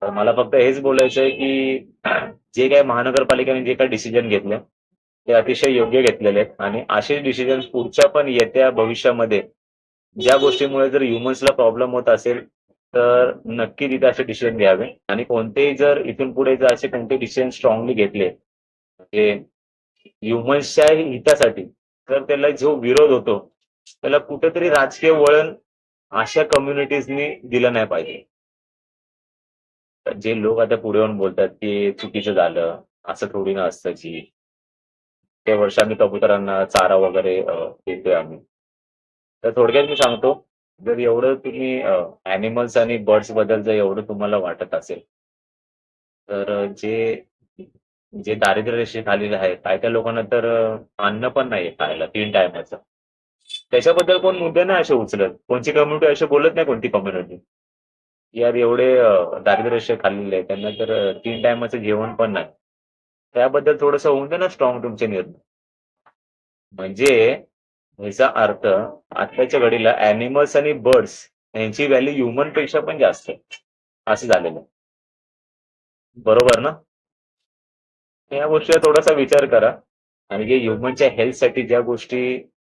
तर मला फक्त हेच बोलायचं आहे की जे काही महानगरपालिकेने जे काही डिसिजन घेतले ते अतिशय योग्य घेतलेले आहेत आणि असे डिसिजन पुढच्या पण येत्या भविष्यामध्ये ज्या गोष्टीमुळे जर ह्युमन्सला प्रॉब्लेम होत असेल तर नक्की तिथे असे डिसिजन घ्यावे आणि कोणतेही जर इथून पुढे जर असे कोणते डिसिजन स्ट्रॉंगली घेतले म्हणजे ह्युमन्सच्या हितासाठी तर त्याला जो विरोध होतो त्याला कुठेतरी राजकीय वळण अशा कम्युनिटीजनी दिलं नाही पाहिजे. जे लोक आता पुढे येऊन बोलतात की चुकीचं झालं असं थोडी ना असतं की त्या वर्षी आम्ही कबुतरांना चारा वगैरे देतोय आम्ही. तर थोडक्यात मी सांगतो, जर एवढं तुम्ही ॲनिमल्स आणि बर्ड्स बद्दल जर एवढं तुम्हाला वाटत असेल, तर जे जे दारिद्र्य रेषेखालील आहे, काही-काही लोकांना तर अन्न पण नाहीये खायला 3 टाईमाचं. त्याच्याबद्दल कोण मुद्दे नाही असे उचलत. कोणची कम्युनिटी अशी बोलत नाही कोणती कम्युनिटी. यार एवढे दारिद्र्य रेषेखालील आहे, त्यांना तर 3 टाईमाचं जेवण पण नाही. त्याबद्दल थोडंसं होऊन द्या ना स्ट्राँग तुमचे निर्णय. म्हणजे ह्याचा अर्थ आत्ताच्या घडीला ॲनिमल्स आणि बर्ड्स यांची व्हॅल्यू ह्युमनपेक्षा पण जास्त आहे. असं झालेलं आहे. बरोबर ना? या गोष्टीचा थोडासा विचार करा आणि जे ह्युमनच्या हेल्थसाठी ज्या गोष्टी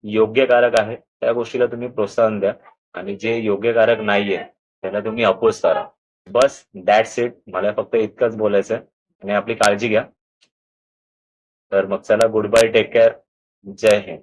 योग्यकारक आहेत, त्या गोष्टीला तुम्ही प्रोत्साहन द्या आणि जे योग्यकारक नाहीये, त्याला तुम्ही अपोज करा. बस दॅट्स इट. मला फक्त इतकंच बोलायचं आहे आणि आपली काळजी घ्या. तर मग चला गुड बाय, टेक केअर. जय हिंद.